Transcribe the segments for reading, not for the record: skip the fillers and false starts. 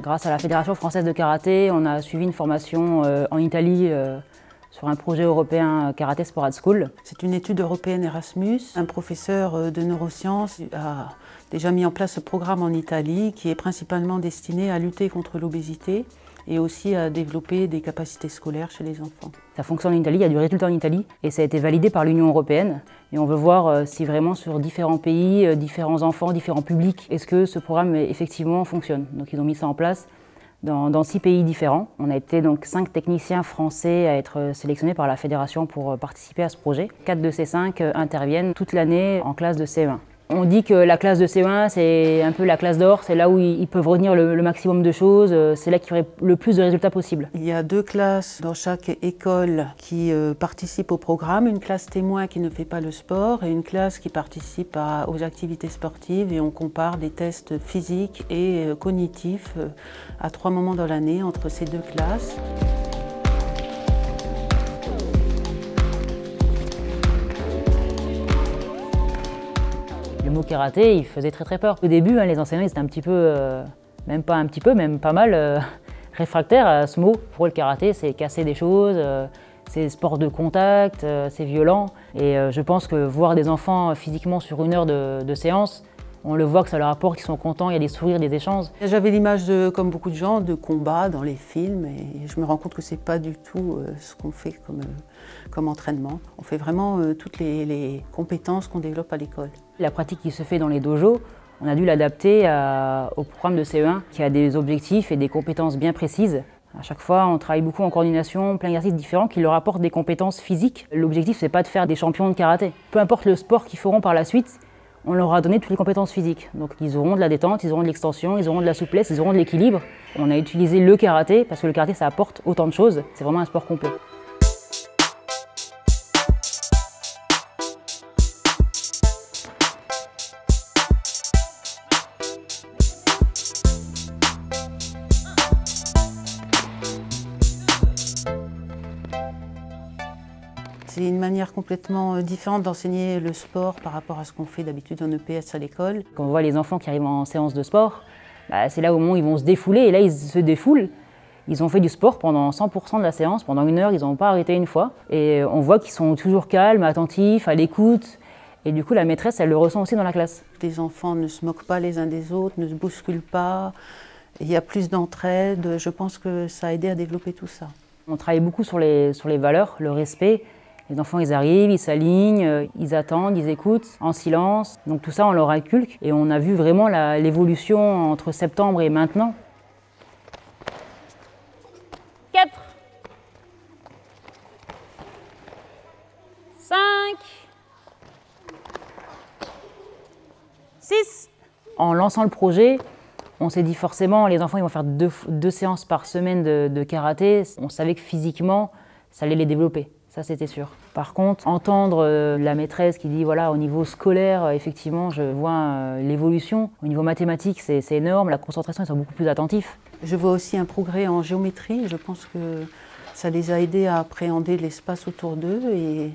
Grâce à la Fédération française de karaté, on a suivi une formation en Italie sur un projet européen Karaté Sport at School. C'est une étude européenne Erasmus. Un professeur de neurosciences a déjà mis en place ce programme en Italie qui est principalement destiné à lutter contre l'obésité et aussi à développer des capacités scolaires chez les enfants. Ça fonctionne en Italie, il y a du résultat en Italie et ça a été validé par l'Union européenne. Et on veut voir si vraiment sur différents pays, différents enfants, différents publics, est-ce que ce programme effectivement fonctionne. Donc ils ont mis ça en place dans 6 pays différents. On a été donc 5 techniciens français à être sélectionnés par la fédération pour participer à ce projet. 4 de ces 5 interviennent toute l'année en classe de CE1. On dit que la classe de CE1, c'est un peu la classe d'or, c'est là où ils peuvent retenir le maximum de choses, c'est là qu'il y aurait le plus de résultats possibles. Il y a 2 classes dans chaque école qui participent au programme, une classe témoin qui ne fait pas le sport et une classe qui participe aux activités sportives, et on compare des tests physiques et cognitifs à 3 moments dans l'année entre ces 2 classes. Le mot karaté, il faisait très peur. Au début, les enseignants ils étaient un petit peu, même pas mal réfractaires à ce mot. Pour eux, le karaté, c'est casser des choses, c'est sport de contact, c'est violent. Et je pense que voir des enfants physiquement sur 1 heure de séance, on le voit que ça leur apporte, qu'ils sont contents, il y a des sourires, des échanges. J'avais l'image, comme beaucoup de gens, de combat dans les films, et je me rends compte que ce n'est pas du tout ce qu'on fait comme entraînement. On fait vraiment toutes les compétences qu'on développe à l'école. La pratique qui se fait dans les dojos, on a dû l'adapter au programme de CE1 qui a des objectifs et des compétences bien précises. À chaque fois, on travaille beaucoup en coordination, plein d'exercices différents qui leur apportent des compétences physiques. L'objectif, c'est pas de faire des champions de karaté. Peu importe le sport qu'ils feront par la suite, on leur a donné toutes les compétences physiques. Donc ils auront de la détente, ils auront de l'extension, ils auront de la souplesse, ils auront de l'équilibre. On a utilisé le karaté parce que le karaté, ça apporte autant de choses. C'est vraiment un sport complet. C'est une manière complètement différente d'enseigner le sport par rapport à ce qu'on fait d'habitude en EPS à l'école. Quand on voit les enfants qui arrivent en séance de sport, c'est là au moment où ils vont se défouler, et là ils se défoulent. Ils ont fait du sport pendant 100% de la séance, pendant 1 heure, ils n'ont pas arrêté une fois. Et on voit qu'ils sont toujours calmes, attentifs, à l'écoute. Et du coup la maîtresse, elle le ressent aussi dans la classe. Les enfants ne se moquent pas les uns des autres, ne se bousculent pas. Il y a plus d'entraide. Je pense que ça a aidé à développer tout ça. On travaille beaucoup sur les valeurs, le respect. Les enfants, ils arrivent, ils s'alignent, ils attendent, ils écoutent en silence. Donc tout ça, on leur inculque et on a vu vraiment l'évolution entre septembre et maintenant. 4, 5, 6. En lançant le projet, on s'est dit forcément, les enfants ils vont faire 2 séances par semaine de karaté. On savait que physiquement, ça allait les développer. Ça, c'était sûr. Par contre, entendre la maîtresse qui dit, voilà, au niveau scolaire, effectivement, je vois l'évolution. Au niveau mathématique, c'est énorme. La concentration, ils sont beaucoup plus attentifs. Je vois aussi un progrès en géométrie. Je pense que ça les a aidés à appréhender l'espace autour d'eux. Et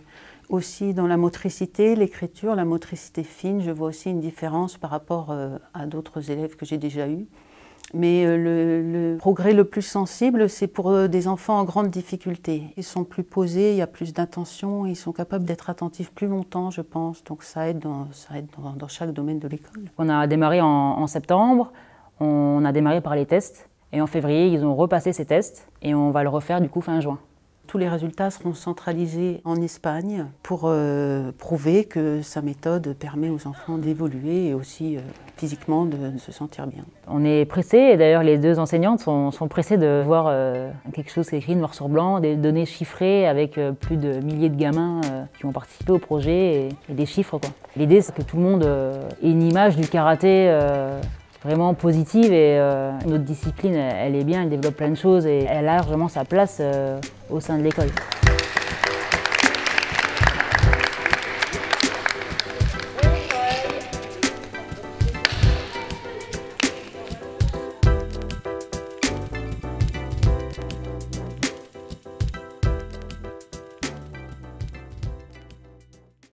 aussi dans la motricité, l'écriture, la motricité fine, je vois aussi une différence par rapport à d'autres élèves que j'ai déjà eus. Mais le progrès le plus sensible, c'est pour des enfants en grande difficulté. Ils sont plus posés, il y a plus d'intention, ils sont capables d'être attentifs plus longtemps, je pense. Donc ça aide dans chaque domaine de l'école. On a démarré en septembre, on a démarré par les tests. Et en février, ils ont repassé ces tests et on va le refaire du coup fin juin. Tous les résultats seront centralisés en Espagne pour prouver que sa méthode permet aux enfants d'évoluer et aussi physiquement de se sentir bien. On est pressés, et d'ailleurs les 2 enseignantes sont pressées de voir quelque chose qui est écrit noir sur blanc, des données chiffrées avec plus de milliers de gamins qui ont participé au projet et des chiffres. L'idée c'est que tout le monde ait une image du karaté vraiment positive et notre discipline, elle est bien, elle développe plein de choses et elle a largement sa place au sein de l'école.